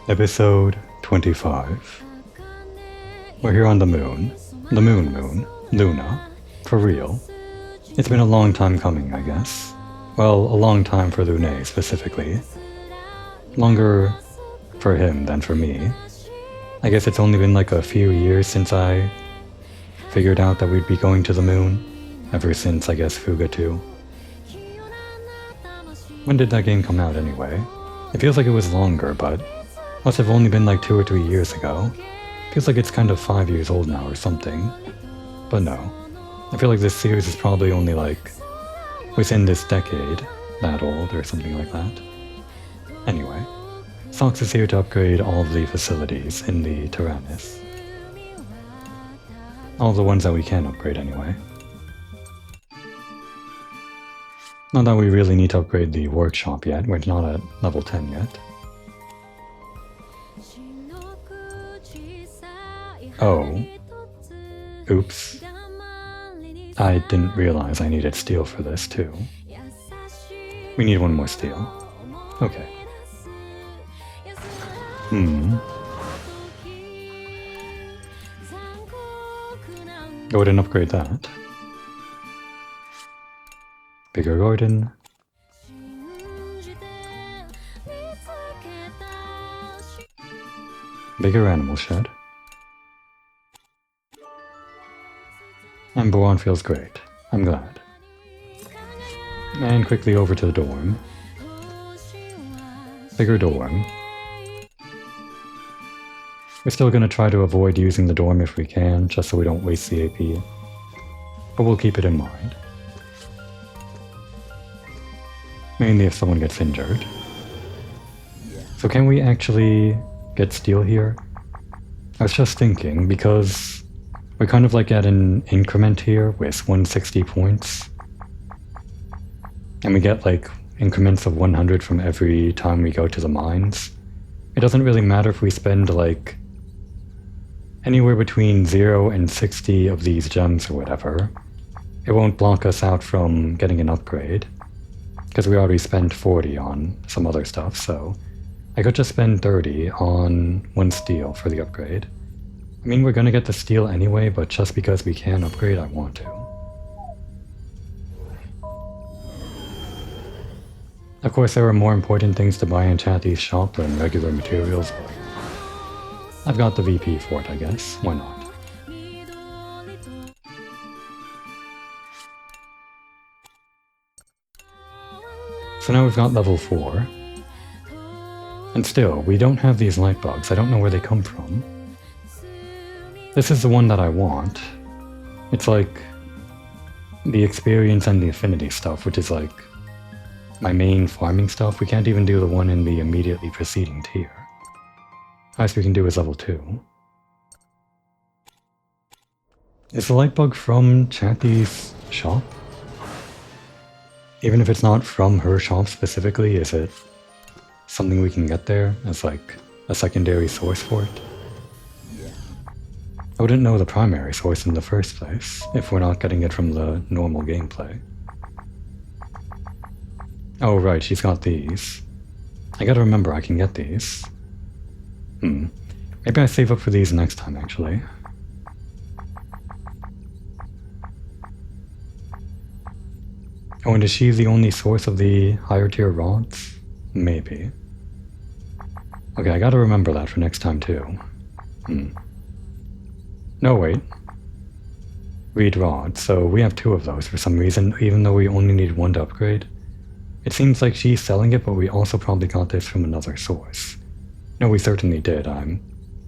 Episode 25. We're here on the moon. The moon, Luna. For real. It's been a long time coming, I guess. Well, a long time for Lune specifically. Longer for him than for me. I guess it's only been like a few years since I figured out that we'd be going to the moon. Ever since, I guess, Fuga 2. When did that game come out anyway? It feels like it was longer, but must have only been like 2 or 3 years ago. Feels like it's kind of 5 years old now or something. But no. I feel like this series is probably only like within this decade that old or something like that. Anyway, Sox is here to upgrade all of the facilities in the Tyrannus. All the ones that we can upgrade anyway. Not that we really need to upgrade the workshop yet, we're not at level 10 yet. Oh. Oops. I didn't realize I needed steel for this too. We need one more steel. Okay. Go ahead and upgrade that. Bigger garden. Bigger animal shed. And Boron feels great. I'm glad. And quickly over to the dorm. Bigger dorm. We're still gonna try to avoid using the dorm if we can, just so we don't waste the AP. But we'll keep it in mind. Mainly if someone gets injured. So can we actually get steel here? I was just thinking, because we're kind of like at an increment here with 160 points. And we get like increments of 100 from every time we go to the mines. It doesn't really matter if we spend like anywhere between 0 and 60 of these gems or whatever. It won't block us out from getting an upgrade. Because we already spent 40 on some other stuff, so I could just spend 30 on one steel for the upgrade. I mean, we're gonna get the steel anyway, but just because we can upgrade, I want to. Of course, there are more important things to buy in Chatty's shop than regular materials, but I've got the VP for it, I guess. Why not? So now we've got level 4. And still, we don't have these light bugs. I don't know where they come from. This is the one that I want. It's like the experience and the affinity stuff, which is like my main farming stuff. We can't even do the one in the immediately preceding tier. Highest we can do is level 2. Is the light bug from Chatty's shop? Even if it's not from her shop specifically, is it something we can get there as like a secondary source for it? I wouldn't know the primary source in the first place if we're not getting it from the normal gameplay. Oh right, she's got these. I gotta remember I can get these. Maybe I save up for these next time actually. Oh, and is she the only source of the higher tier rods? Maybe. Okay, I gotta remember that for next time too. No, wait. Read rod, so we have 2 of those for some reason, even though we only need 1 to upgrade. It seems like she's selling it, but we also probably got this from another source. No, we certainly did. I'm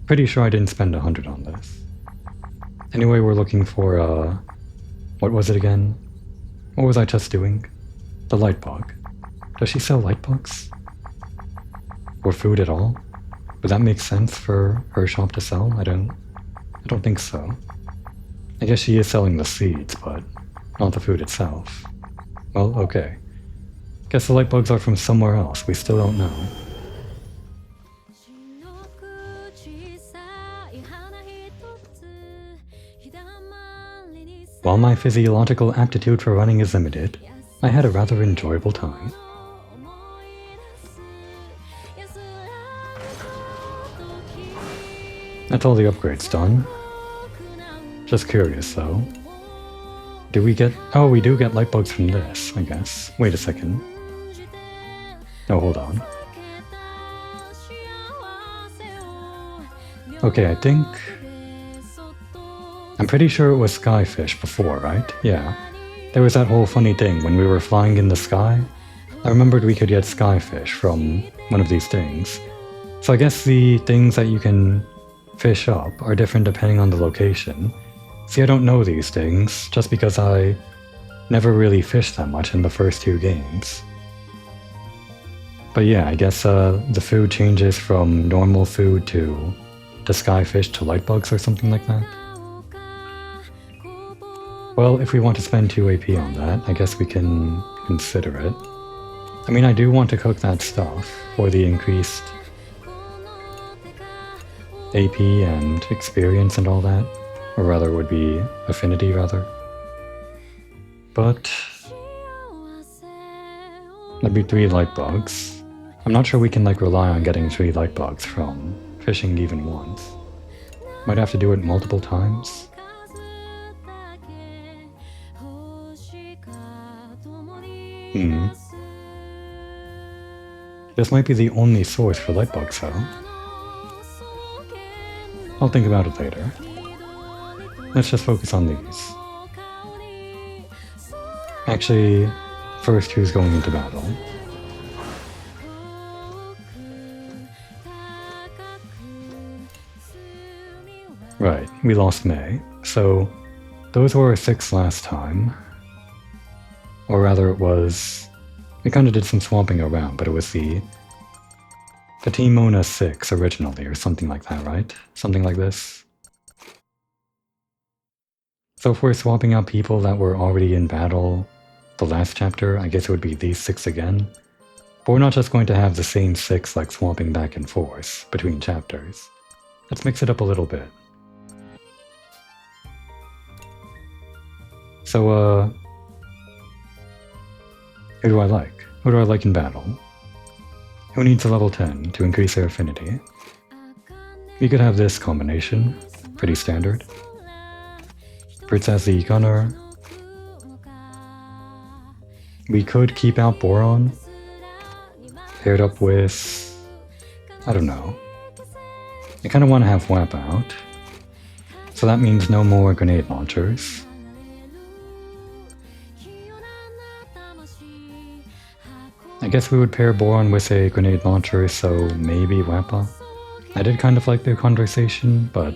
pretty sure I didn't spend 100 on this. Anyway, we're looking for, what was it again? What was I just doing? The light bug. Does she sell light bugs? Or food at all? Would that make sense for her shop to sell? I don't think so. I guess she is selling the seeds, but not the food itself. Well, okay. Guess the light bugs are from somewhere else. We still don't know. While my physiological aptitude for running is limited, I had a rather enjoyable time. That's all the upgrades done. Just curious though. Do we get... Oh, we do get light bugs from this, I guess. Wait a second. Oh, hold on. Okay, I think... I'm pretty sure it was skyfish before, right? Yeah. There was that whole funny thing when we were flying in the sky. I remembered we could get skyfish from one of these things. So I guess the things that you can fish up are different depending on the location. See, I don't know these things, just because I never really fished that much in the first 2 games. But yeah, I guess the food changes from normal food to skyfish to light bugs or something like that. Well, if we want to spend 2 AP on that, I guess we can consider it. I mean, I do want to cook that stuff for the increased AP and experience and all that. Or rather, it would be affinity, rather. But that'd be 3 light bugs. I'm not sure we can like rely on getting 3 light bugs from fishing even once. Might have to do it multiple times. This might be the only source for light bugs, though. I'll think about it later. Let's just focus on these. Actually, first, who's going into battle? Right, we lost May. So, those were 6 last time. Or rather, it was... We kind of did some swapping around, but it was the Team Mona 6 originally, or something like that, right? Something like this. So if we're swapping out people that were already in battle the last chapter, I guess it would be these 6 again. But we're not just going to have the same 6 like swapping back and forth between chapters. Let's mix it up a little bit. So, who do I like? Who do I like in battle? Who needs a level 10 to increase their affinity? We could have this combination. Pretty standard. Fritz as the gunner. We could keep out Boron. Paired up with... I don't know. I kind of want to have WAP out. So that means no more grenade launchers. I guess we would pair Boron with a grenade launcher, so maybe Wappa. I did kind of like their conversation, but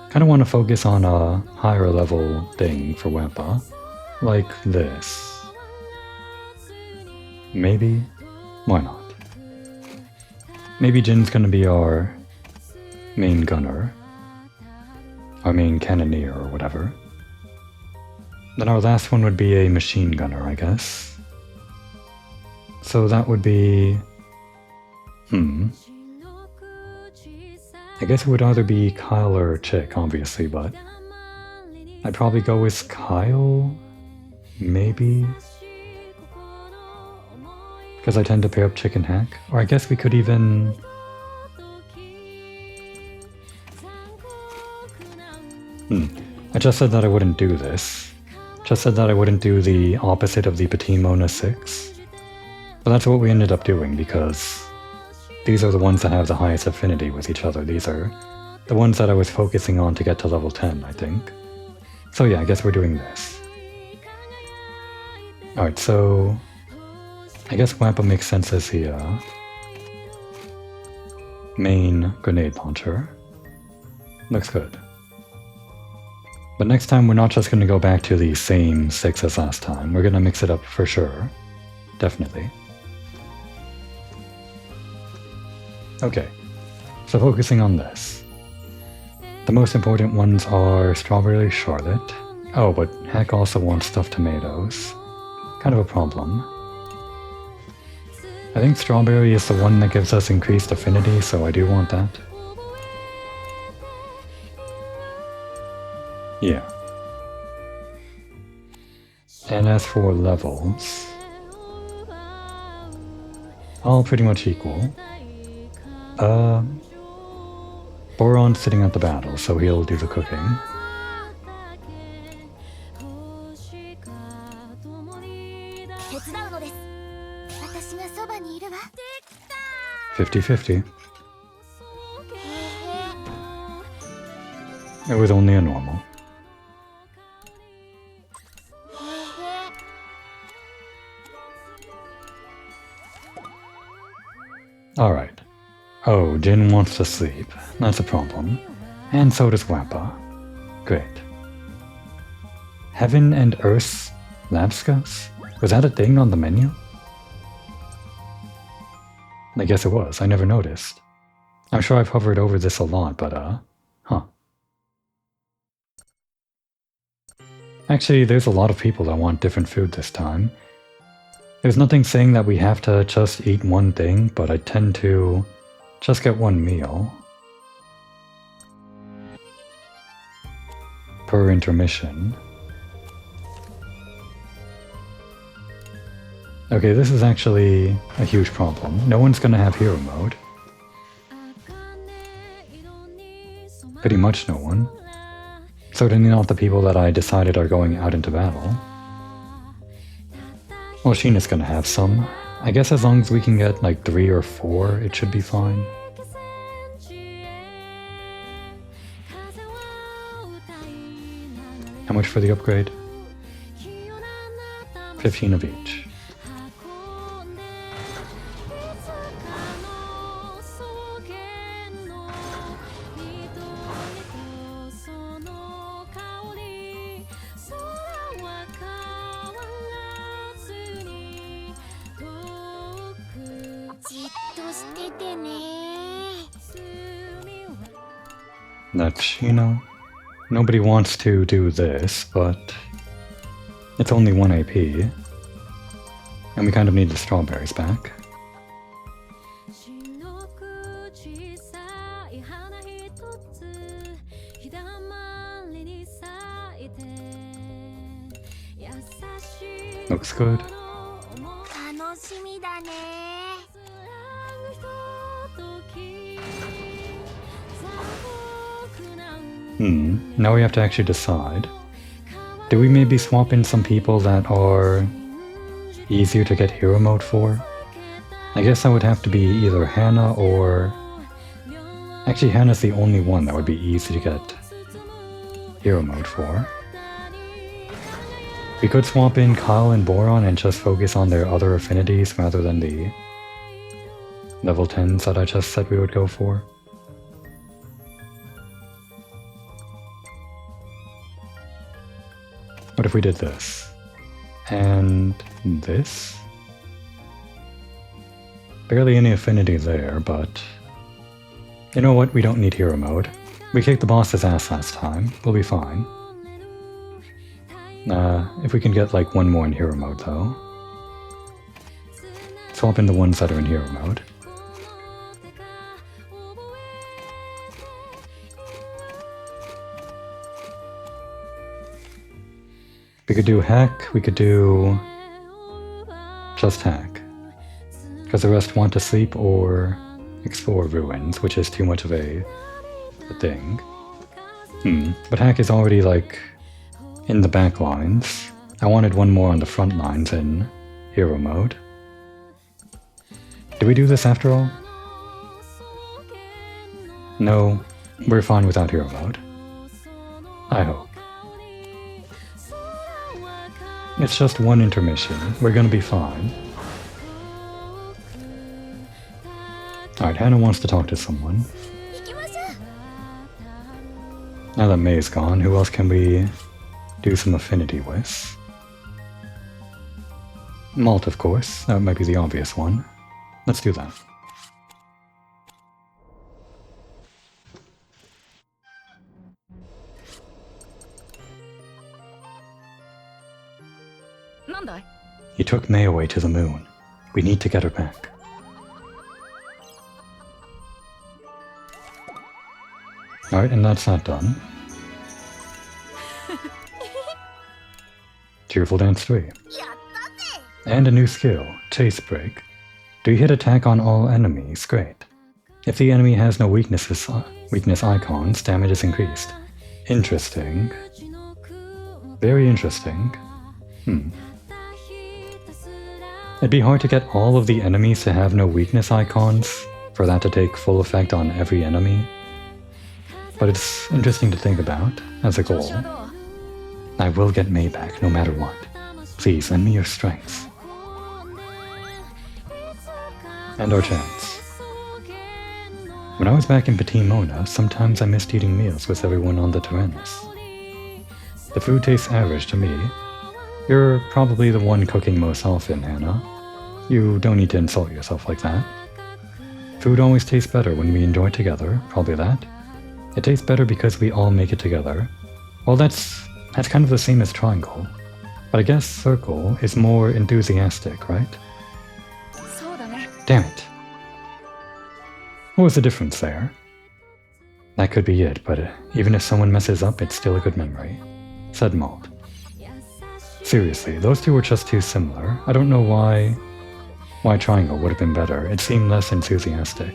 kind of want to focus on a higher level thing for Wappa. Like this. Maybe? Why not? Maybe Jin's gonna be our main gunner. Our main cannoneer or whatever. Then our last one would be a machine gunner, I guess. So that would be... I guess it would either be Kyle or Chick, obviously, but... I'd probably go with Kyle? Maybe? Because I tend to pair up Chick and Hack. Or I guess we could even... I just said that I wouldn't do this. Just said that I wouldn't do the opposite of the Petit Mona 6. But that's what we ended up doing, because these are the ones that have the highest affinity with each other. These are the ones that I was focusing on to get to level 10, I think. So yeah, I guess we're doing this. Alright, so... I guess Wappa makes sense as the main grenade launcher. Looks good. But next time we're not just going to go back to the same 6 as last time. We're going to mix it up for sure. Definitely. Okay, so focusing on this. The most important ones are Strawberry Charlotte. Oh, but Hack also wants stuffed tomatoes. Kind of a problem. I think Strawberry is the one that gives us increased affinity, so I do want that. Yeah. And as for levels... all pretty much equal. Boron's sitting at the battle, so he'll do the cooking. $50-50. It was only a normal. Alright. Oh, Jin wants to sleep. That's a problem. And so does Wappa. Great. Heaven and Earth Labscos? Was that a thing on the menu? I guess it was. I never noticed. I'm sure I've hovered over this a lot, but huh. Actually, there's a lot of people that want different food this time. There's nothing saying that we have to just eat one thing, but I tend to just get one meal per intermission. Okay, this is actually a huge problem. No one's gonna have hero mode. Pretty much no one. Certainly not the people that I decided are going out into battle. Well, Sheena's gonna have some. I guess as long as we can get like 3 or 4, it should be fine. How much for the upgrade? 15 of each. That's Sheena. Nobody wants to do this, but it's only 1 AP. And we kind of need the strawberries back. Looks good. Now we have to actually decide. Do we maybe swap in some people that are easier to get hero mode for? I guess that would have to be either Hannah or... Actually, Hannah's the only one that would be easy to get hero mode for. We could swap in Kyle and Boron and just focus on their other affinities rather than the level 10s that I just said we would go for. What if we did this? And this? Barely any affinity there, but... You know what? We don't need hero mode. We kicked the boss's ass last time. We'll be fine. If we can get like one more in hero mode though. Swap in the ones that are in hero mode. We could do hack, we could do just hack. Because the rest want to sleep or explore ruins, which is too much of a thing. But hack is already like in the back lines. I wanted one more on the front lines in hero mode. Did we do this after all? No, we're fine without hero mode. I hope. It's just one intermission. We're gonna be fine. Alright, Hannah wants to talk to someone. Now that May's gone, who else can we do some affinity with? Malt, of course. That might be the obvious one. Let's do that. He took May away to the moon. We need to get her back. Alright, and that's that done. Cheerful Dance 3. And a new skill, Chase Break. Do you hit attack on all enemies? Great. If the enemy has no weaknesses weakness icons, damage is increased. Interesting. Very interesting. It'd be hard to get all of the enemies to have no weakness icons for that to take full effect on every enemy. But it's interesting to think about as a goal. I will get Mei back no matter what. Please lend me your strength. And our chance. When I was back in Petit Mona, sometimes I missed eating meals with everyone on the Tyrannus. The food tastes average to me. You're probably the one cooking most often, Hannah. You don't need to insult yourself like that. Food always tastes better when we enjoy it together, probably that. It tastes better because we all make it together. Well, that's kind of the same as triangle. But I guess circle is more enthusiastic, right? Damn it. What was the difference there? That could be it, but even if someone messes up, it's still a good memory. Said Maud. Seriously, those two were just too similar. I don't know why triangle would have been better. It seemed less enthusiastic.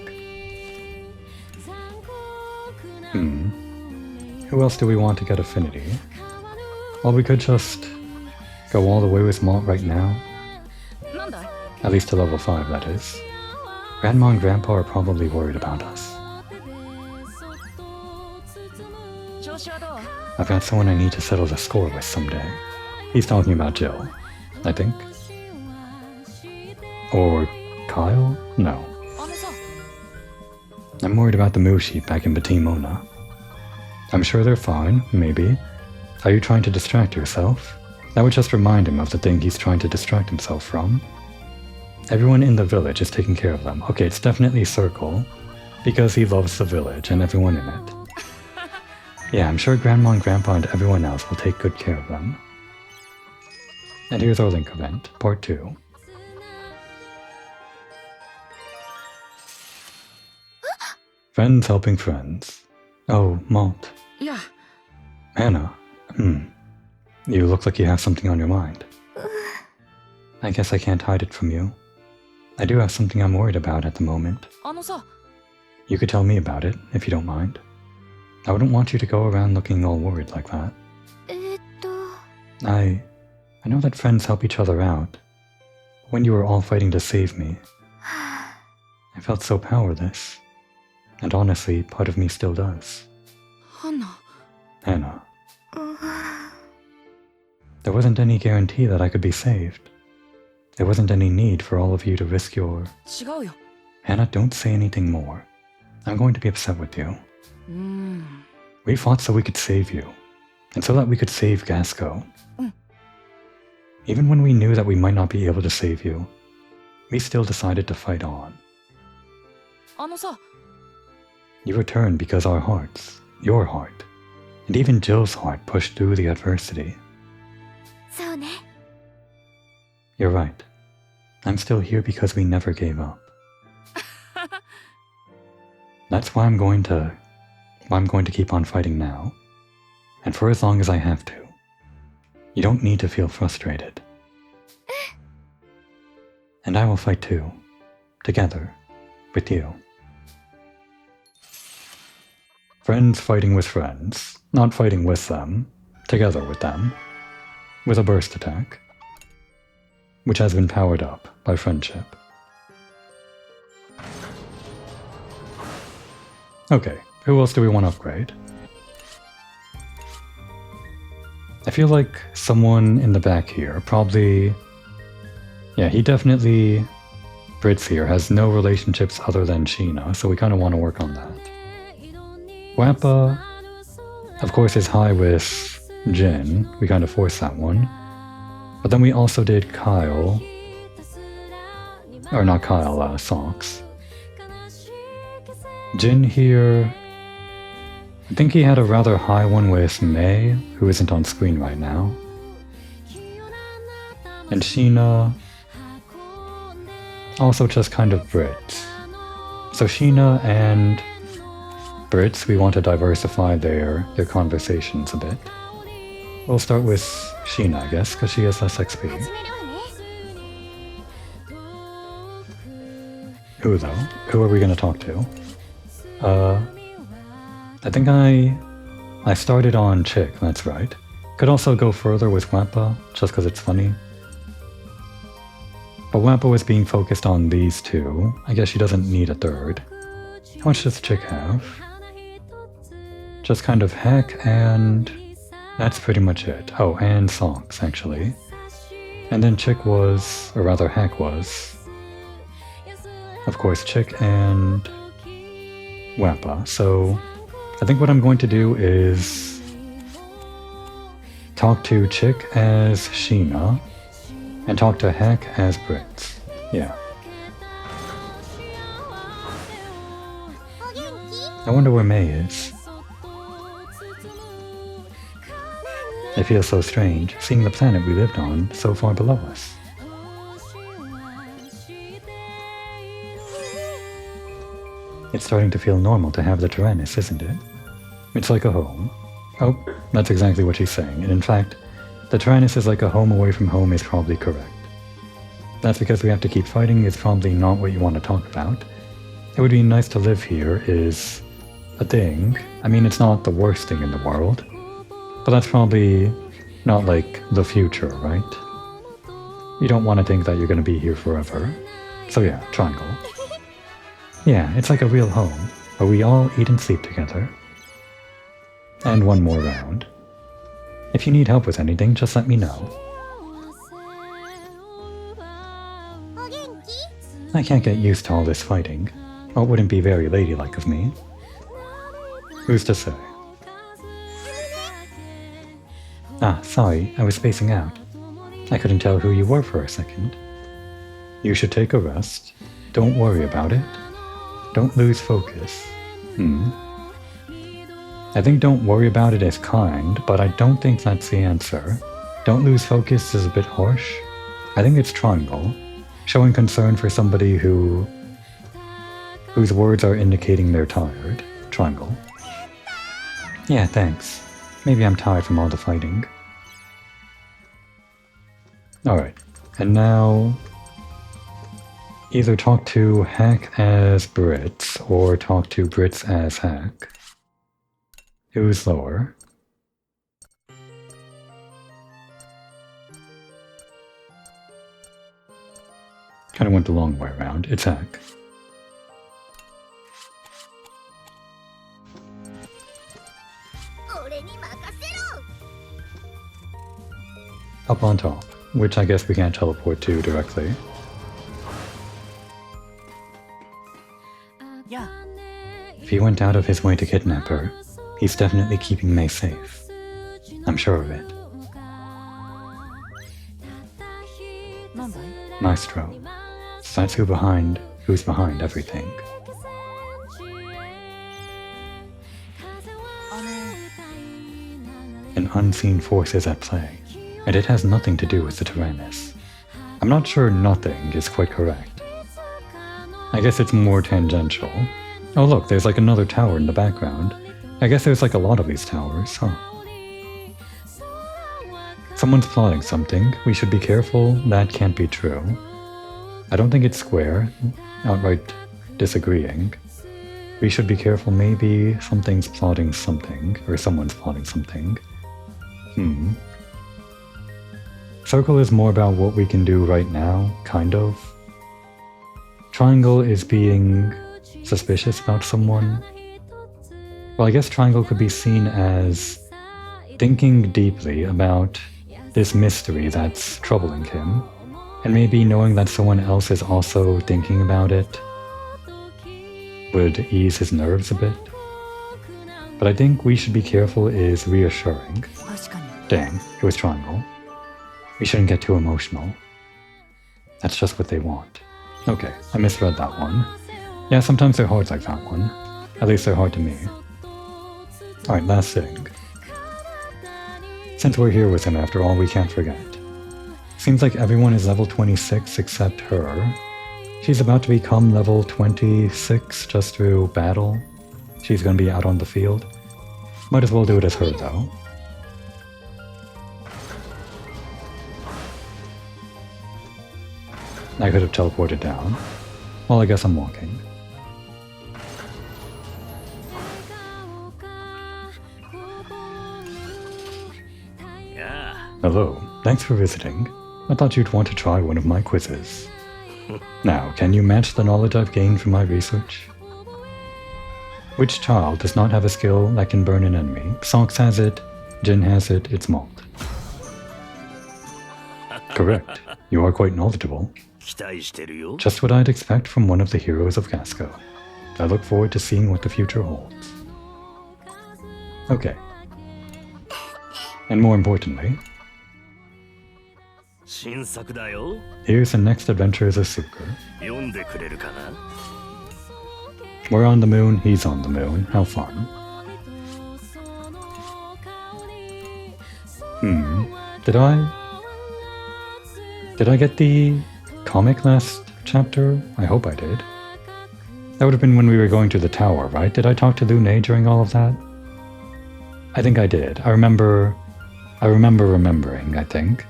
Who else do we want to get affinity? Well, we could just go all the way with Maud right now. At least to level 5, that is. Grandma and Grandpa are probably worried about us. I've got someone I need to settle the score with someday. He's talking about Jill, I think. Or Kyle? No. I'm worried about the move sheet back in Petit Mona. I'm sure they're fine, maybe. Are you trying to distract yourself? That would just remind him of the thing he's trying to distract himself from. Everyone in the village is taking care of them. Okay, it's definitely Circle, because he loves the village and everyone in it. Yeah, I'm sure Grandma and Grandpa and everyone else will take good care of them. And here's our link event, part 2. Friends helping friends. Oh, Malt. Yeah. Hannah. You look like you have something on your mind. I guess I can't hide it from you. I do have something I'm worried about at the moment. You could tell me about it, if you don't mind. I wouldn't want you to go around looking all worried like that. I know that friends help each other out. But when you were all fighting to save me, I felt so powerless. And honestly, part of me still does. Hannah. There wasn't any guarantee that I could be saved. There wasn't any need for all of you to risk your... Hannah, don't say anything more. I'm going to be upset with you. We fought so we could save you. And so that we could save Gasco. Even when we knew that we might not be able to save you, we still decided to fight on. You returned because our hearts, your heart, and even Jill's heart pushed through the adversity. You're right. I'm still here because we never gave up. That's why I'm going to keep on fighting now. And for as long as I have to. You don't need to feel frustrated. And I will fight too. Together. With you. Friends fighting with friends. Not fighting with them. Together with them. With a burst attack. Which has been powered up by friendship. Okay, who else do we want to upgrade? I feel like someone in the back here, probably... Yeah, he definitely... Brits here has no relationships other than Sheena, so we kind of want to work on that. Wappa, of course, is high with Jin. We kind of forced that one. But then we also did Kyle. Or not Kyle, Socks. Jin here... I think he had a rather high one with Mei, who isn't on screen right now. And Sheena... also just kind of Brits. So Sheena and Brits, we want to diversify their conversations a bit. We'll start with Sheena, I guess, because she has less XP. Who, though? Who are we going to talk to? I think I started on Chick, that's right. Could also go further with Wappa, just because it's funny. But Wappa was being focused on these two. I guess she doesn't need a third. How much does Chick have? Just kind of Heck, and that's pretty much it. Oh, and songs, actually. And then Chick was, or rather Heck was, of course, Chick and Wappa. So I think what I'm going to do is talk to Chick as Sheena and talk to Heck as Brits. Yeah. I wonder where May is. It feels so strange, seeing the planet we lived on so far below us. It's starting to feel normal to have the Tyrannus, isn't it? It's like a home. Oh, that's exactly what she's saying, and in fact, the Tyrannus is like a home away from home is probably correct. That's because we have to keep fighting is probably not what you want to talk about. It would be nice to live here is a thing. I mean, it's not the worst thing in the world, but that's probably not like the future, right? You don't want to think that you're going to be here forever. So yeah, triangle. Yeah, it's like a real home, where we all eat and sleep together. And one more round. If you need help with anything, just let me know. I can't get used to all this fighting. Oh, it wouldn't be very ladylike of me. Who's to say? Ah, sorry, I was spacing out. I couldn't tell who you were for a second. You should take a rest. Don't worry about it. Don't lose focus. I think don't worry about it is kind, but I don't think that's the answer. Don't lose focus is a bit harsh. I think it's triangle. Showing concern for somebody whose words are indicating they're tired. Triangle. Yeah, thanks. Maybe I'm tired from all the fighting. Alright, and now either talk to Heck as Brits or talk to Brits as Heck. Who's lower? Kinda went the long way around. It's Heck. Up on top, which I guess we can't teleport to directly. Yeah. If he went out of his way to kidnap her, he's definitely keeping May safe. I'm sure of it. Maestro. So that's who's behind everything. An unseen force is at play, and it has nothing to do with the Tyrannus. I'm not sure nothing is quite correct. I guess it's more tangential. Oh look, there's like another tower in the background. I guess there's like a lot of these towers, huh? Someone's plotting something. We should be careful. That can't be true. I don't think it's square. Outright disagreeing. We should be careful. Maybe something's plotting something, or someone's plotting something. Circle is more about what we can do right now, kind of. Triangle is being suspicious about someone. Well, I guess triangle could be seen as thinking deeply about this mystery that's troubling him, and maybe knowing that someone else is also thinking about it would ease his nerves a bit. But I think we should be careful is reassuring. Dang, it was triangle. We shouldn't get too emotional. That's just what they want. Okay, I misread that one. Yeah, sometimes they're hard like that one. At least they're hard to me. Alright, last thing. Since we're here with him after all, we can't forget. Seems like everyone is level 26 except her. She's about to become level 26 just through battle. She's gonna be out on the field. Might as well do it as her though. I could have teleported down. Well, I guess I'm walking. Hello, thanks for visiting. I thought you'd want to try one of my quizzes. Now, can you match the knowledge I've gained from my research? Which child does not have a skill that can burn an enemy? Socks has it, Jin has it, it's Malt. Correct. You are quite knowledgeable. Just what I'd expect from one of the heroes of Casco. I look forward to seeing what the future holds. Okay. And more importantly, here's the next adventures of Suker. We're on the moon, he's on the moon. How fun. Did I get the comic last chapter? I hope I did. That would have been when we were going to the tower, right? Did I talk to Lune during all of that? I think I did. I remember remembering, I think,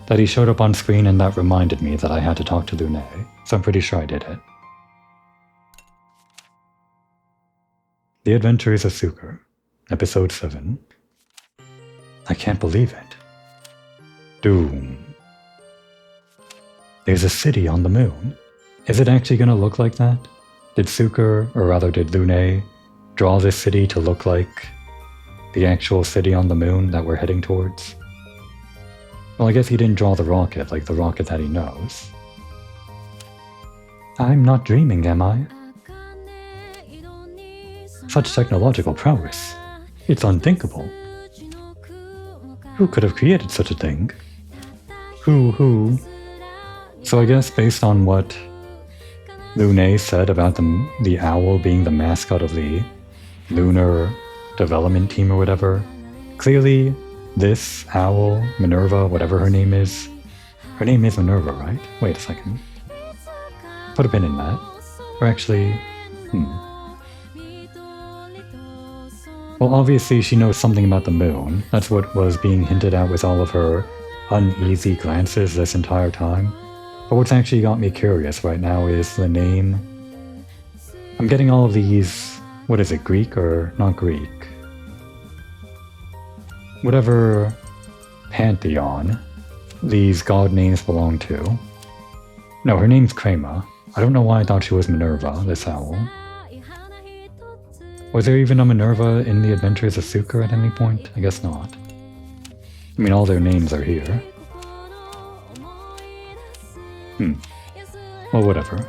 that he showed up on screen and that reminded me that I had to talk to Lune, so I'm pretty sure I did it. The Adventures of Suker, Episode 7. I can't believe it. Doom. There's a city on the moon. Is it actually gonna look like that? Did Suker, or rather did Lune, draw this city to look like the actual city on the moon that we're heading towards? Well, I guess he didn't draw the rocket like the rocket that he knows. I'm not dreaming, am I? Such technological prowess. It's unthinkable. Who could have created such a thing? Who? So I guess based on what Lune said about the owl being the mascot of the lunar development team or whatever, clearly this owl, Minerva, whatever her name is Minerva, right? Wait a second. Put a pin in that. Or actually, Well, obviously she knows something about the moon. That's what was being hinted at with all of her uneasy glances this entire time. But what's actually got me curious right now is the name. I'm getting all of these, what is it, Greek or not Greek? Whatever pantheon these god names belong to. No, her name's Crema. I don't know why I thought she was Minerva, this owl. Was there even a Minerva in the Adventures of Suker at any point? I guess not. I mean, all their names are here. Well, whatever.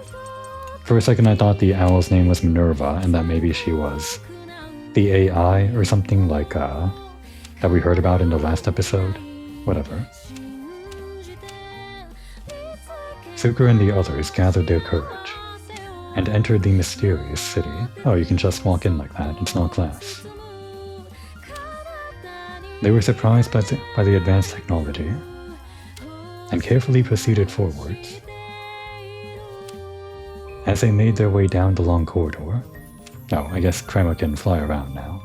For a second I thought the owl's name was Minerva and that maybe she was the AI or something like that we heard about in the last episode. Whatever. Suker and the others gathered their courage and entered the mysterious city. Oh, you can just walk in like that. It's not glass. They were surprised by the advanced technology and carefully proceeded forwards. As they made their way down the long corridor, oh, I guess Crema can fly around now.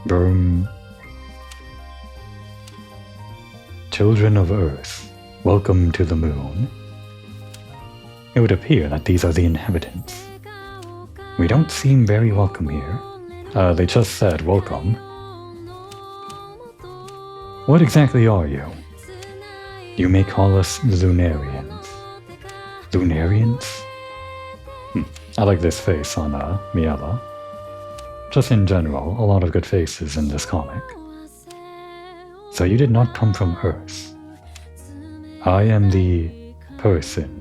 Boom. Children of Earth, welcome to the moon. It would appear that these are the inhabitants. We don't seem very welcome here. They just said welcome. What exactly are you? You may call us Lunarians. Lunarians? I like this face on Miela. Just in general, a lot of good faces in this comic. So you did not come from Earth. I am the person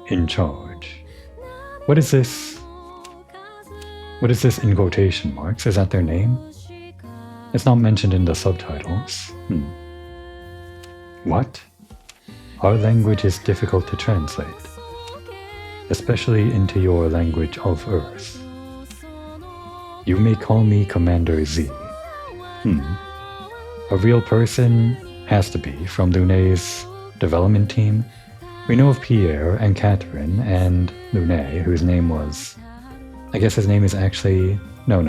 in charge. What is this? What is this in quotation marks? Is that their name? It's not mentioned in the subtitles. What? Our language is difficult to translate, especially into your language of Earth. You may call me Commander Z. A real person has to be from Lune's development team. We know of Pierre and Catherine and Lune, whose name was... I guess his name is actually... No.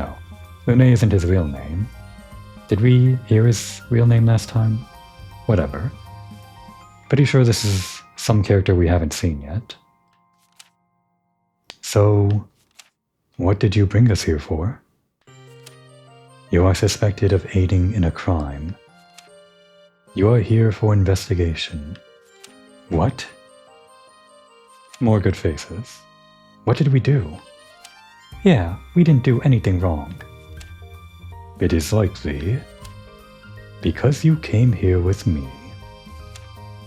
Lune isn't his real name. Did we hear his real name last time? Whatever. Pretty sure this is some character we haven't seen yet. So, what did you bring us here for? You are suspected of aiding in a crime. You are here for investigation. What? More good faces. What did we do? Yeah, we didn't do anything wrong. It is likely because you came here with me.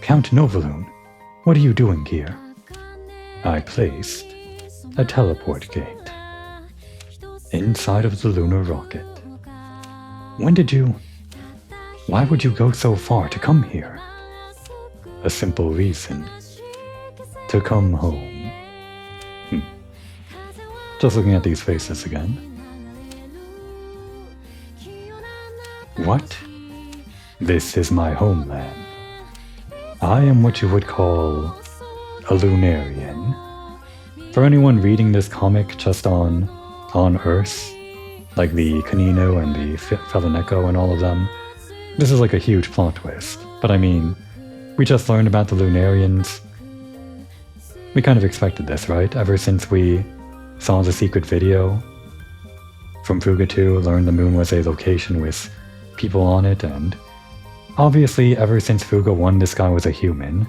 Count Novaloon, what are you doing here? I placed a teleport gate inside of the lunar rocket. When did you... Why would you go so far to come here? A simple reason. To come home. Just looking at these faces again. What? This is my homeland. I am what you would call a Lunarian. For anyone reading this comic just on Earth, like the Canino and the Felineko and all of them, this is like a huge plot twist. But I mean, we just learned about the Lunarians. We kind of expected this, right? Ever since we saw the secret video from Fuga 2, learned the moon was a location with people on it, and obviously ever since Fuga 1 this guy was a human,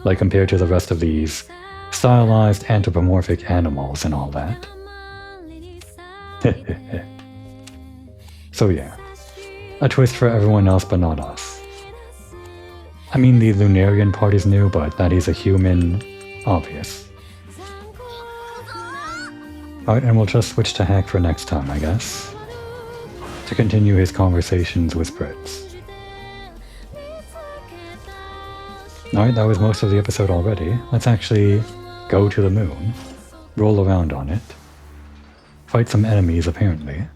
like compared to the rest of these stylized anthropomorphic animals and all that. So yeah, a twist for everyone else but not us. I mean, the Lunarian part is new, but that he's a human, obvious. Alright, and we'll just switch to Hack for next time, I guess, to continue his conversations with Brits. Alright, that was most of the episode already. Let's actually go to the moon, roll around on it, fight some enemies apparently.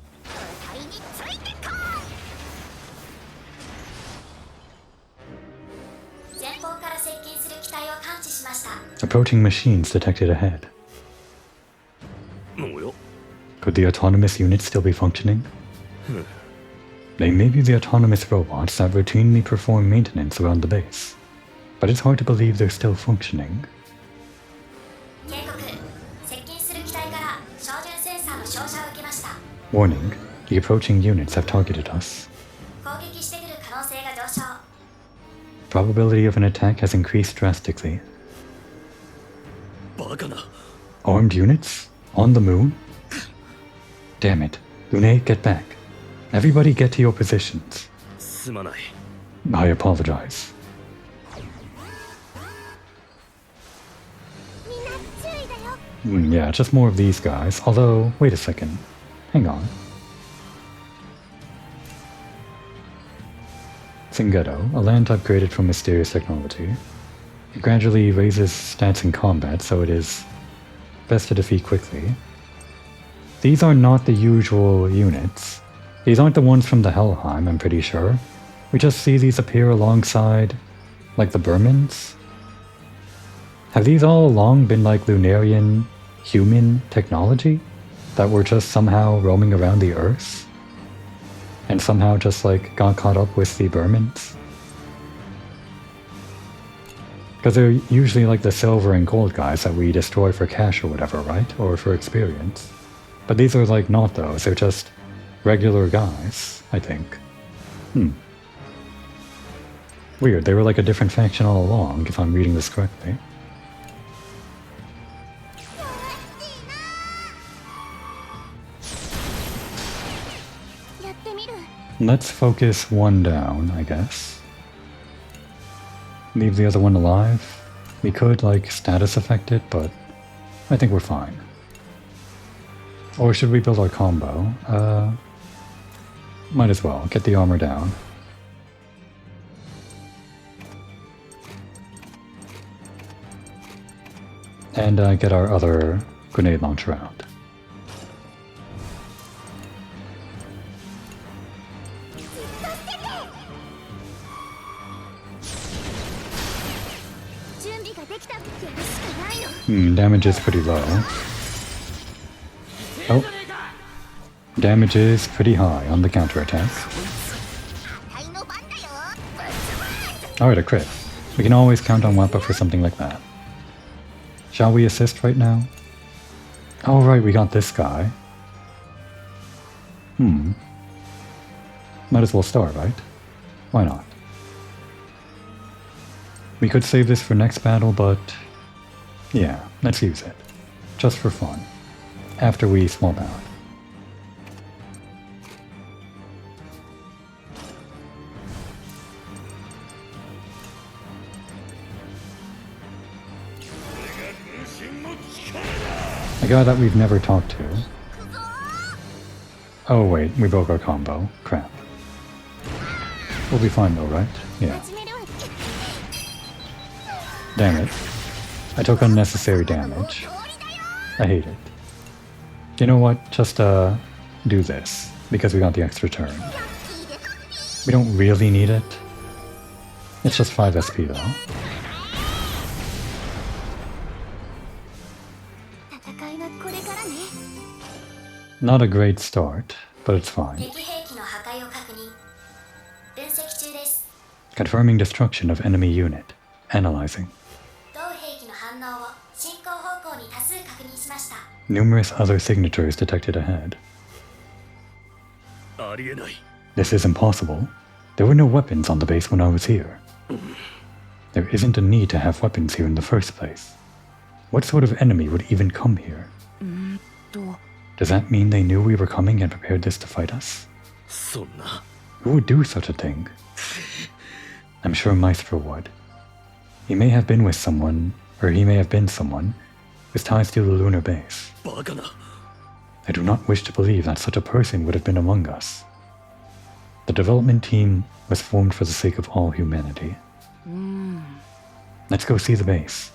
Approaching machines detected ahead. Could the autonomous units still be functioning? They may be the autonomous robots that routinely perform maintenance around the base, but it's hard to believe they're still functioning. Warning, the approaching units have targeted us. Probability of an attack has increased drastically. Armed units? On the moon? Damn it. Lune, get back. Everybody get to your positions. I apologize. Yeah, just more of these guys. Although, wait a second. Hang on. Singetto, a land type created from mysterious technology. It gradually raises stats in combat, so it is best to defeat quickly. These are not the usual units. These aren't the ones from the Helheim, I'm pretty sure. We just see these appear alongside, like, the Burmans. Have these all along been like Lunarian human technology? That were just somehow roaming around the Earth? And somehow just like got caught up with the Burmans? Because they're usually like the silver and gold guys that we destroy for cash or whatever, right? Or for experience. But these are like not those, they're just regular guys, I think. Weird, they were like a different faction all along, if I'm reading this correctly. Let's focus one down, I guess. Leave the other one alive. We could, like, status affect it, but I think we're fine. Or should we build our combo? Might as well. Get the armor down. And get our other grenade launcher out. Damage is pretty low. Oh. Damage is pretty high on the counterattack. Alright, a crit. We can always count on Wappa for something like that. Shall we assist right now? Oh right, we got this guy. Might as well start, right? Why not? We could save this for next battle, but yeah, let's use it. Just for fun. After we swap out. A guy that we've never talked to. Oh wait, we broke our combo. Crap. We'll be fine though, right? Yeah. Damn it. I took unnecessary damage. I hate it. You know what? Just do this, because we got the extra turn. We don't really need it. It's just 5 SP though. Not a great start, but it's fine. Confirming destruction of enemy unit. Analyzing. Numerous other signatures detected ahead. This is impossible. There were no weapons on the base when I was here. There isn't a need to have weapons here in the first place. What sort of enemy would even come here? Does that mean they knew we were coming and prepared this to fight us? Who would do such a thing? I'm sure Maestro would. He may have been with someone, or he may have been someone, with ties to the lunar base. I do not wish to believe that such a person would have been among us. The development team was formed for the sake of all humanity. Let's go see the base.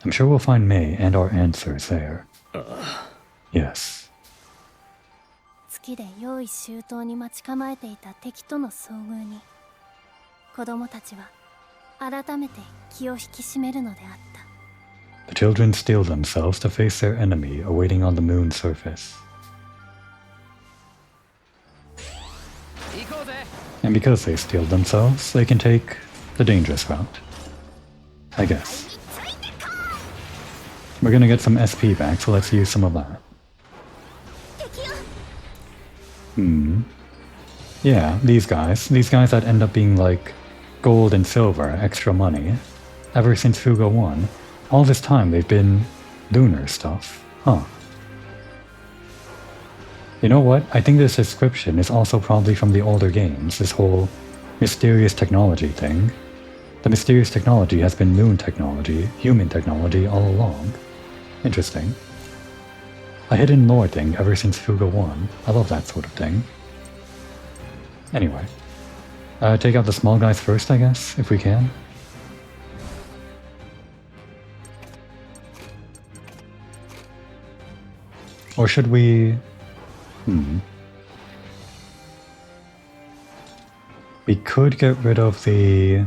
I'm sure we'll find May and our answers there. Yes. 月で用意周到に待ち構えていた敵との遭遇に子供たちは改めて気を引き締めるのであった。 The children steeled themselves to face their enemy awaiting on the moon's surface. And because they steeled themselves, they can take the dangerous route. I guess. We're gonna get some SP back, so let's use some of that. Yeah, these guys that end up being like gold and silver, extra money. Ever since Fuga 1, all this time they've been lunar stuff. Huh. You know what? I think this description is also probably from the older games, this whole mysterious technology thing. The mysterious technology has been moon technology, human technology all along. Interesting. A hidden lore thing ever since Fuga 1. I love that sort of thing. Anyway. Take out the small guys first, I guess, if we can. Or should we... We could get rid of the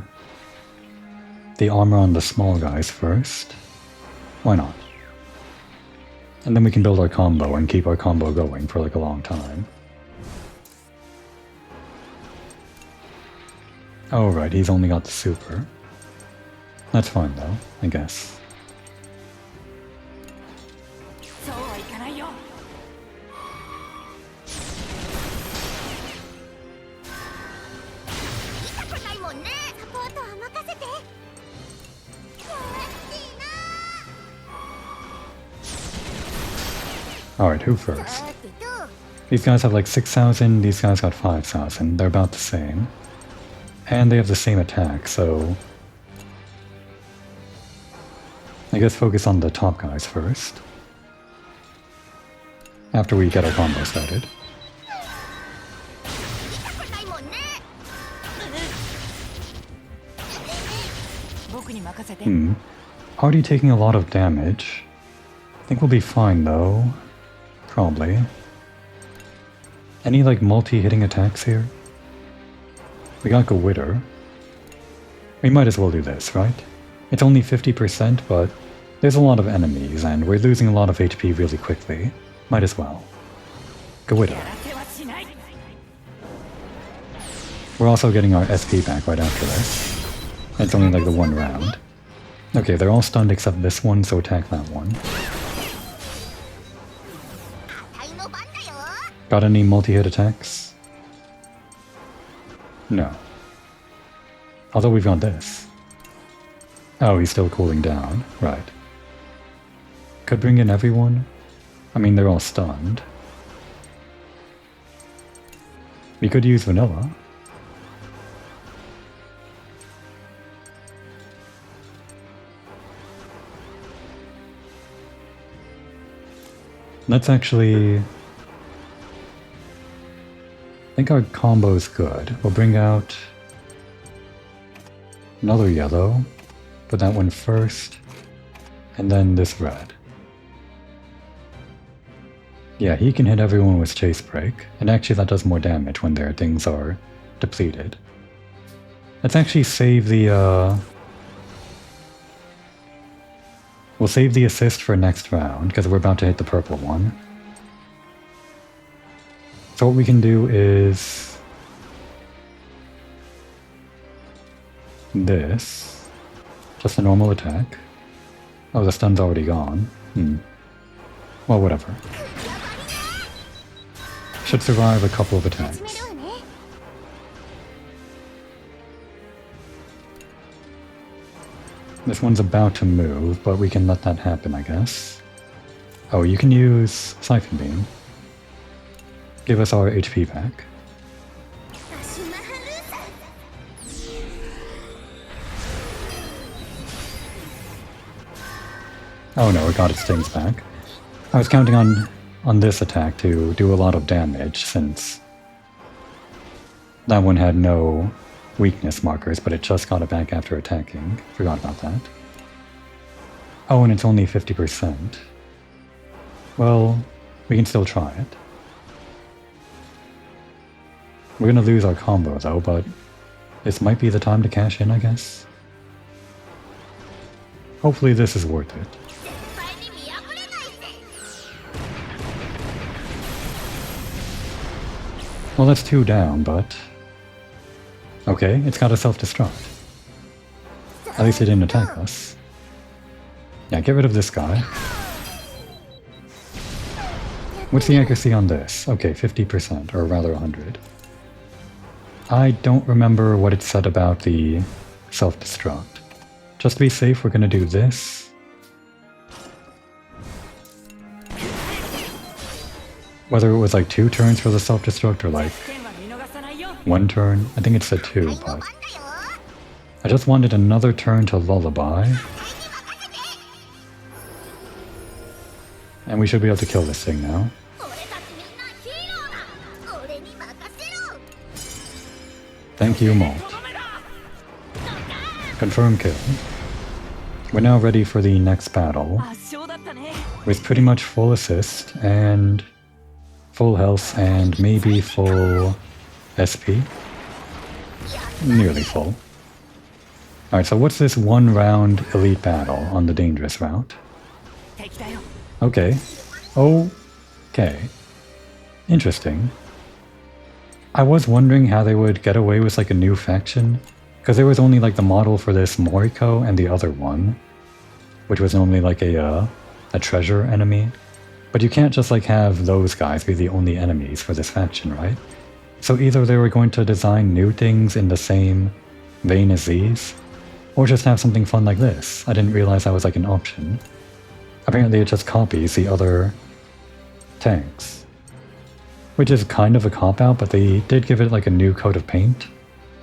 armor on the small guys first. Why not? And then we can build our combo and keep our combo going for like a long time. Oh right, he's only got the super. That's fine though, I guess. Alright, who first? These guys have like 6,000, these guys got 5,000. They're about the same. And they have the same attack, so... I guess focus on the top guys first. After we get our combo started. Already taking a lot of damage. I think we'll be fine though. Probably. Any like multi-hitting attacks here? We got Gowitter. We might as well do this, right? It's only 50%, but there's a lot of enemies and we're losing a lot of HP really quickly. Might as well. Gowitter. We're also getting our SP back right after this. It's only like the one round. Okay, they're all stunned except this one, so attack that one. Got any multi-hit attacks? No. Although we've got this. Oh, he's still cooling down. Right. Could bring in everyone. I mean, they're all stunned. We could use vanilla. Let's actually... I think our combo's good. We'll bring out another yellow. Put that one first. And then this red. Yeah, he can hit everyone with Chase Break, and actually that does more damage when their things are depleted. Let's actually save the, we'll save the assist for next round, because we're about to hit the purple one. So what we can do is... this. Just a normal attack. Oh, the stun's already gone. Well, whatever. Should survive a couple of attacks. This one's about to move, but we can let that happen, I guess. Oh, you can use Siphon Beam. Give us our HP back. Oh no, it got its things back. I was counting on this attack to do a lot of damage, since that one had no weakness markers, but it just got it back after attacking. Forgot about that. Oh, and it's only 50%. Well, we can still try it. We're gonna lose our combo though, but this might be the time to cash in, I guess. Hopefully this is worth it. Well, that's 2 down, but... okay, it's got a self-destruct. At least it didn't attack us. Yeah, get rid of this guy. What's the accuracy on this? Okay, 50%, or rather 100. I don't remember what it said about the self-destruct. Just to be safe, we're gonna do this. Whether it was like 2 turns for the self-destruct or like 1 turn. I think it said 2, but... I just wanted another turn to Lullaby. And we should be able to kill this thing now. Thank you, Malt. Confirm kill. We're now ready for the next battle. With pretty much full assist and... full health and maybe full SP. Nearly full. Alright, so what's this 1 round elite battle on the dangerous route? Okay. Okay. Interesting. I was wondering how they would get away with like a new faction, because there was only like the model for this Moriko and the other one, which was normally like a treasure enemy. But you can't just like have those guys be the only enemies for this faction, right? So either they were going to design new things in the same vein as these, or just have something fun like this. I didn't realize that was like an option. Apparently it just copies the other tanks. Which is kind of a cop-out, but they did give it like a new coat of paint.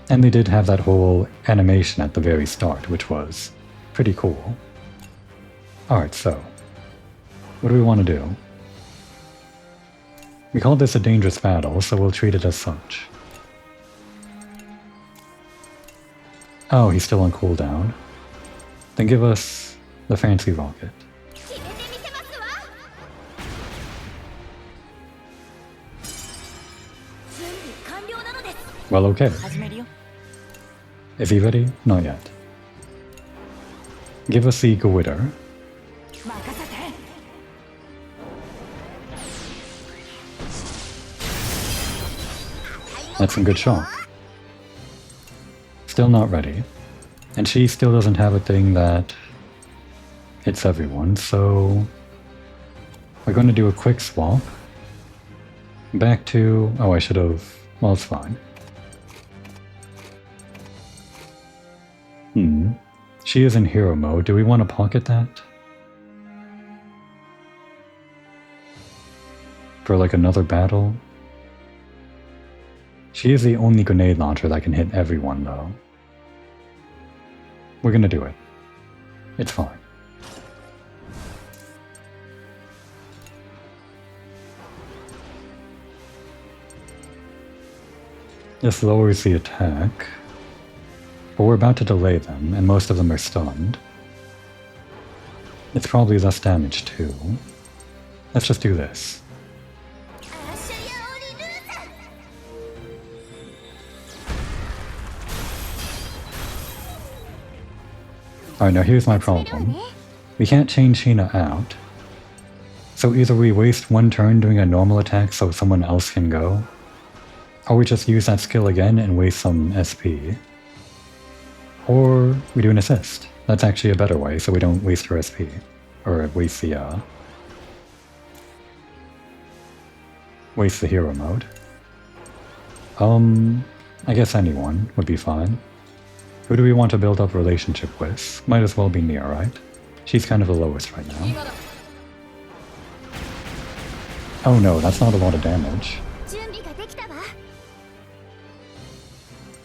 And they did have that whole animation at the very start, which was pretty cool. Alright, so... what do we want to do? We called this a dangerous battle, so we'll treat it as such. Oh, he's still on cooldown. Then give us the fancy rocket. Well, okay. Is he ready? Not yet. Give us the Glitter. That's some good shock. Still not ready. And she still doesn't have a thing that hits everyone, so... we're going to do a quick swap. Back to... oh, I should have... well, it's fine. She is in hero mode. Do we want to pocket that? For like another battle? She is the only grenade launcher that can hit everyone though. We're gonna do it. It's fine. This lowers the attack. But we're about to delay them, and most of them are stunned. It's probably less damage too. Let's just do this. Alright, now here's my problem. We can't change Sheena out. So either we waste one turn doing a normal attack so someone else can go, or we just use that skill again and waste some SP. Or we do an assist. That's actually a better way, so we don't waste her SP. Or waste the hero mode. I guess anyone would be fine. Who do we want to build up a relationship with? Might as well be Nia, right? She's kind of the lowest right now. Oh no, that's not a lot of damage.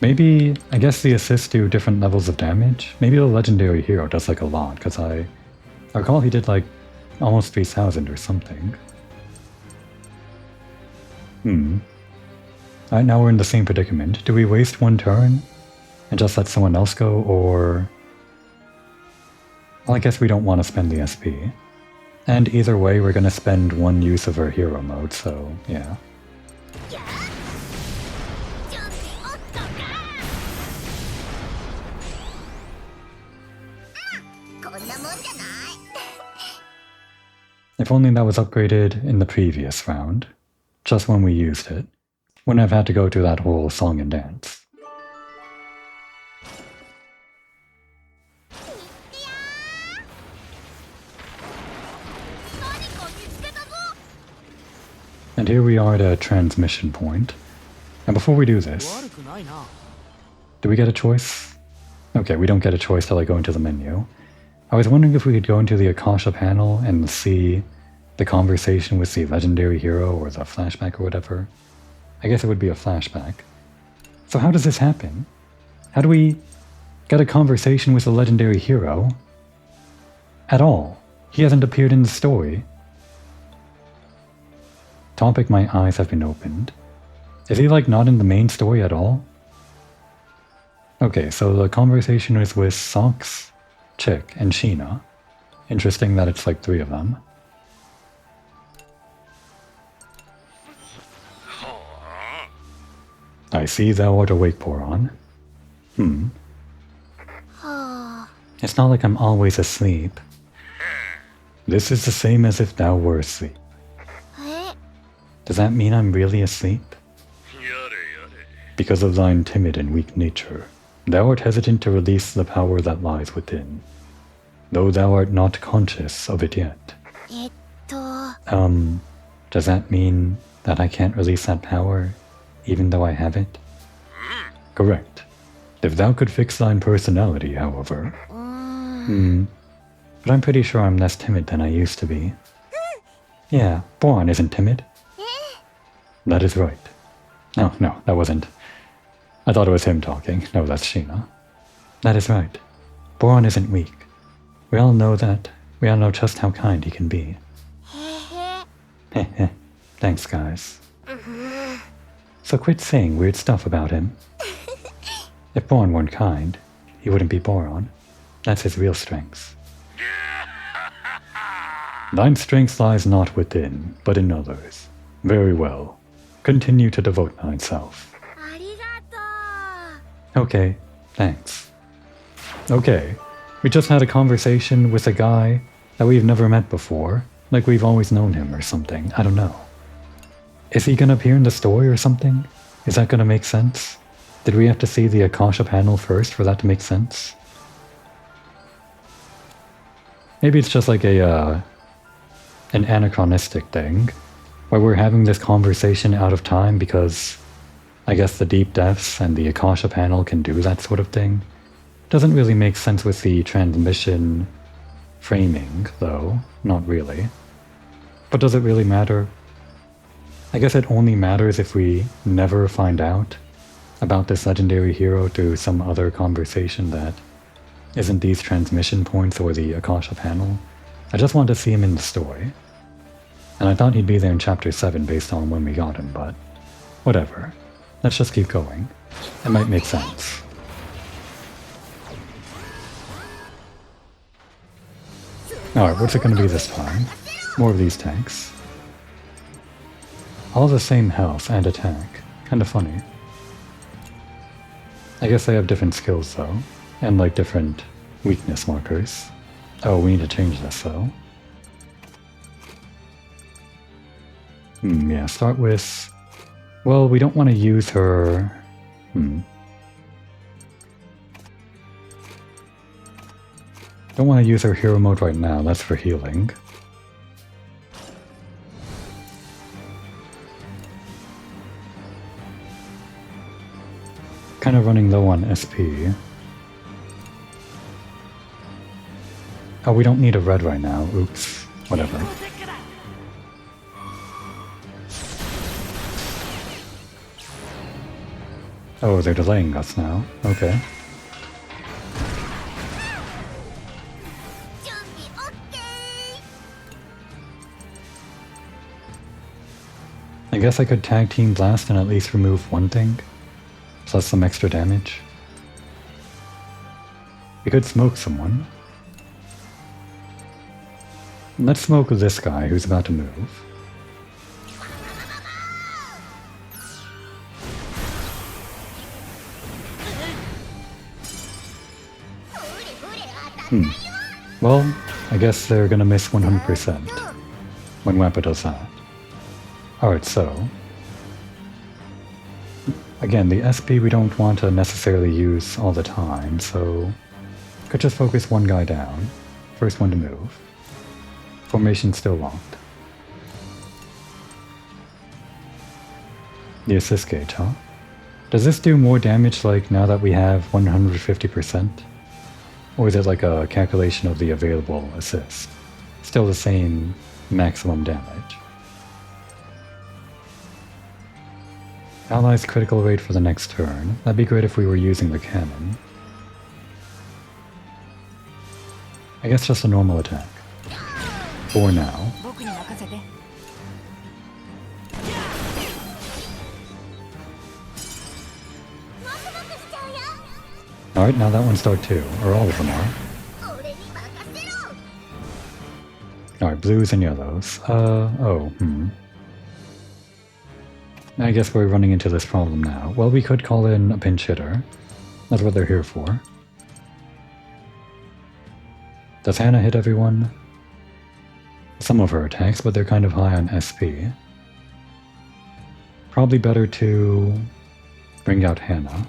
Maybe, I guess the assists do different levels of damage. Maybe the legendary hero does like a lot, because I recall he did like almost 3,000 or something. Alright, now we're in the same predicament. Do we waste one turn and just let someone else go, or... Well, I guess we don't want to spend the SP. And either way, we're gonna spend one use of our hero mode, so yeah. If only that was upgraded in the previous round, just when we used it. Wouldn't have had to go through that whole song and dance. And here we are at a transmission point. And before we do this, do we get a choice? Okay, we don't get a choice till I go into the menu. I was wondering if we could go into the Akasha panel and see the conversation with the legendary hero or the flashback or whatever. I guess it would be a flashback. So how does this happen? How do we get a conversation with the legendary hero at all? He hasn't appeared in the story. Topic, my eyes have been opened. Is he like not in the main story at all? Okay, so the conversation is with Socks, Chick, and Sheena. Interesting that it's like 3 of them. I see thou art awake, Boron. It's not like I'm always asleep. This is the same as if thou were asleep. Does that mean I'm really asleep? Because of thine timid and weak nature, thou art hesitant to release the power that lies within, though thou art not conscious of it yet. Does that mean that I can't release that power, even though I have it? Correct. If thou could fix thine personality, however. But I'm pretty sure I'm less timid than I used to be. Yeah, Boron isn't timid. That is right. Oh, no, that wasn't. I thought it was him talking. No, that's Sheena. That is right. Boron isn't weak. We all know that. We all know just how kind he can be. Heh. Thanks, guys. So quit saying weird stuff about him. If Boron weren't kind, he wouldn't be Boron. That's his real strength. Thine strength lies not within, but in others. Very well. Continue to devote thyself. Okay, thanks. Okay, we just had a conversation with a guy that we've never met before, like we've always known him or something, I don't know. Is he gonna appear in the story or something? Is that gonna make sense? Did we have to see the Akasha panel first for that to make sense? Maybe it's just like an anachronistic thing, where we're having this conversation out of time because I guess the deep depths and the Akasha panel can do that sort of thing. Doesn't really make sense with the transmission framing, though. Not really. But does it really matter? I guess it only matters if we never find out about this legendary hero through some other conversation that isn't these transmission points or the Akasha panel. I just wanted to see him in the story. And I thought he'd be there in Chapter 7 based on when we got him, but whatever. Let's just keep going. It might make sense. Alright, what's it going to be this time? More of these tanks. All the same health and attack. Kinda funny. I guess they have different skills though, and like different weakness markers. Oh, we need to change this though. Yeah, start with... Well, we don't want to use her... Don't want to use her hero mode right now, that's for healing. Kind of running low on SP. Oh, we don't need a red right now. Oops. Whatever. Oh, they're delaying us now. Okay. I guess I could tag team blast and at least remove one thing. Plus some extra damage. We could smoke someone. Let's smoke this guy who's about to move. Well, I guess they're gonna miss 100% when Wappa does that. Alright, so... Again, the SP we don't want to necessarily use all the time, so... Could just focus one guy down. First one to move. Formation still locked. The assist gauge, huh? Does this do more damage like now that we have 150%? Or is it like a calculation of the available assist? Still the same maximum damage. Allies critical rate for the next turn. That'd be great if we were using the cannon. I guess just a normal attack. For now. Alright, now that one's dark too. Or all of them are. Alright, blues and yellows. I guess we're running into this problem now. Well, we could call in a pinch hitter. That's what they're here for. Does Hannah hit everyone? Some of her attacks, but they're kind of high on SP. Probably better to bring out Hannah.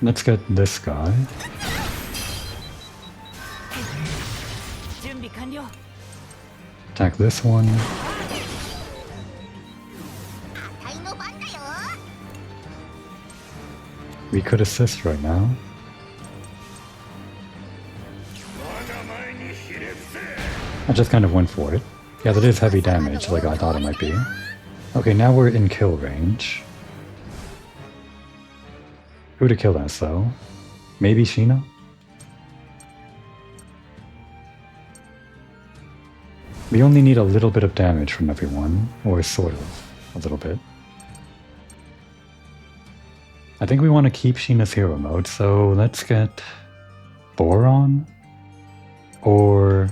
Let's get this guy. Attack this one. We could assist right now. I just kind of went for it. Yeah, that is heavy damage, like I thought it might be. Okay, now we're in kill range. Who to kill us, though? Maybe Sheena? We only need a little bit of damage from everyone, or sort of, a little bit. I think we want to keep Sheena's hero mode, so let's get Boron or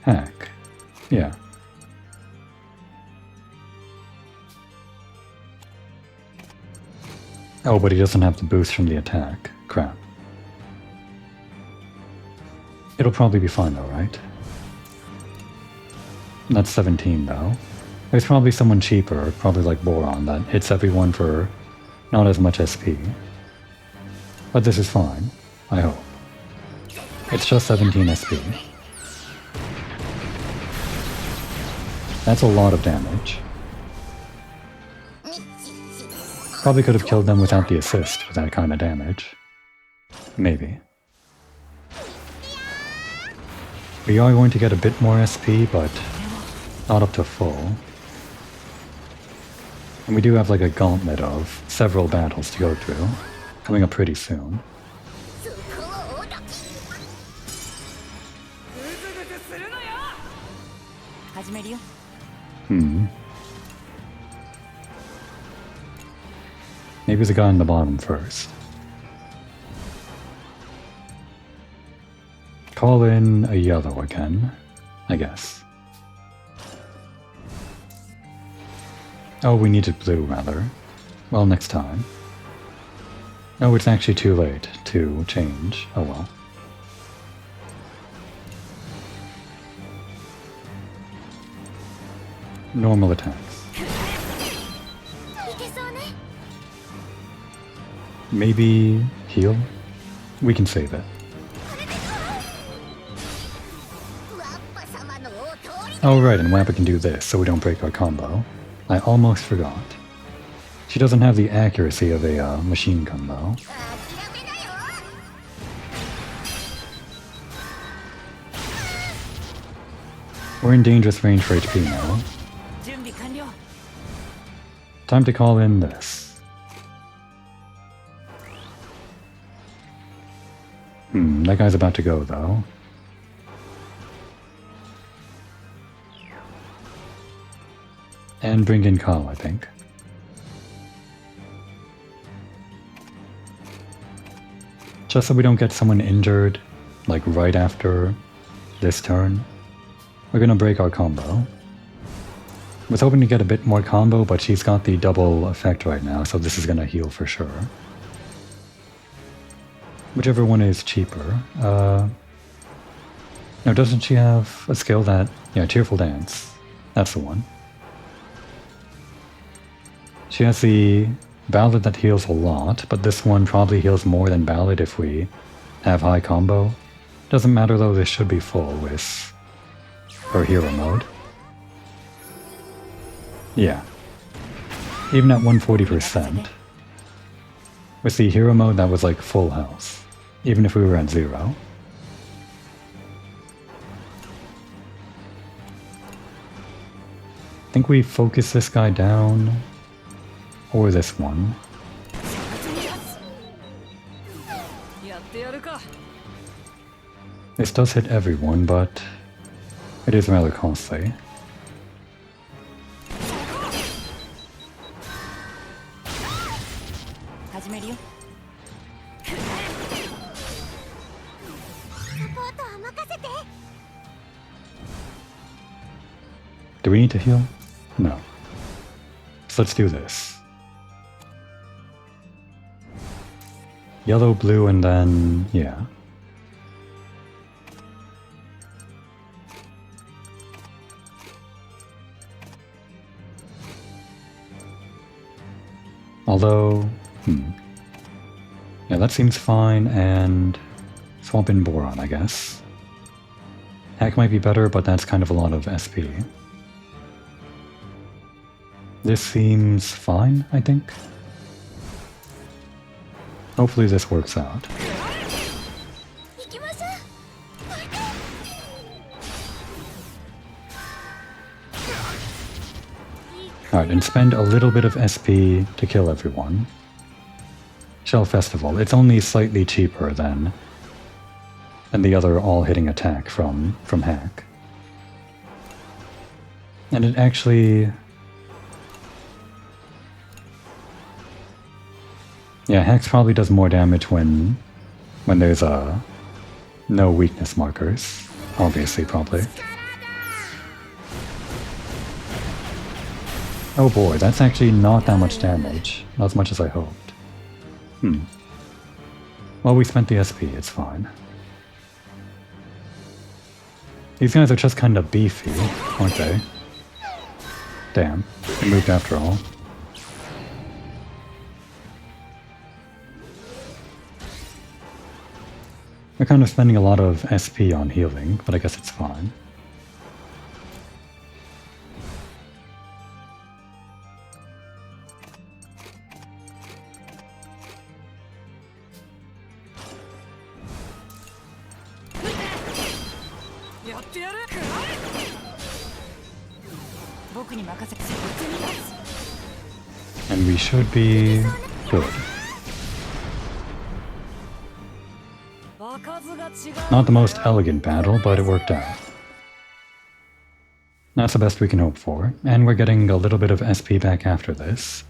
Hack. Yeah. Oh, but he doesn't have the boost from the attack. Crap. It'll probably be fine though, right? That's 17 though. There's probably someone cheaper, probably like Boron, that hits everyone for not as much SP. But this is fine, I hope. It's just 17 SP. That's a lot of damage. Probably could have killed them without the assist with that kind of damage. Maybe. We are going to get a bit more SP, but not up to full. And we do have like a gauntlet of several battles to go through, coming up pretty soon. Maybe the guy on the bottom first. Call in a yellow again, I guess. Oh, we needed blue, rather. Well, next time. Oh, it's actually too late to change. Oh well. Normal attacks. Maybe heal? We can save it. Oh right, and Wappa can do this, so we don't break our combo. I almost forgot. She doesn't have the accuracy of a machine gun, though. We're in dangerous range for HP now. Time to call in this. That guy's about to go, though. And bring in Kyle, I think. Just so we don't get someone injured, like right after this turn. We're gonna break our combo. Was hoping to get a bit more combo, but she's got the double effect right now, so this is gonna heal for sure. Whichever one is cheaper. No, doesn't she have a skill that... Yeah, Cheerful Dance. That's the one. She has the Ballad that heals a lot, but this one probably heals more than Ballad if we have high combo. Doesn't matter though, this should be full with her hero mode. Yeah. Even at 140%. With the hero mode, that was like full health. Even if we were at 0. I think we focus this guy down. Or this one. This does hit everyone, but it is rather costly. Do we need to heal? No. So let's do this. Yellow, blue, and then... yeah. Although... yeah, that seems fine, and... swap in Boron, I guess. Hack might be better, but that's kind of a lot of SP. This seems fine, I think. Hopefully this works out. Alright, and spend a little bit of SP to kill everyone. Shell Festival. It's only slightly cheaper than the other all-hitting attack from Hack. And it actually... yeah, Hex probably does more damage when there's no weakness markers. Obviously, probably. Oh boy, that's actually not that much damage. Not as much as I hoped. Well, we spent the SP, it's fine. These guys are just kind of beefy, aren't they? Damn, they moved after all. We're kind of spending a lot of SP on healing, but I guess it's fine. And we should be good. Not the most elegant battle, but it worked out. That's the best we can hope for, and we're getting a little bit of SP back after this.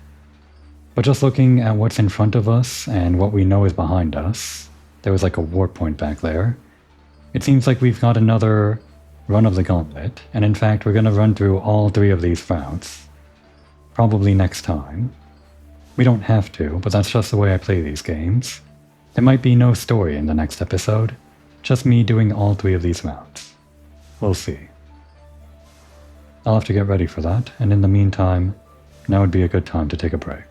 But just looking at what's in front of us and what we know is behind us, there was like a warp point back there. It seems like we've got another run of the gauntlet, and in fact we're going to run through all 3 of these routes. Probably next time. We don't have to, but that's just the way I play these games. There might be no story in the next episode, just me doing all 3 of these routes. We'll see. I'll have to get ready for that, and in the meantime, now would be a good time to take a break.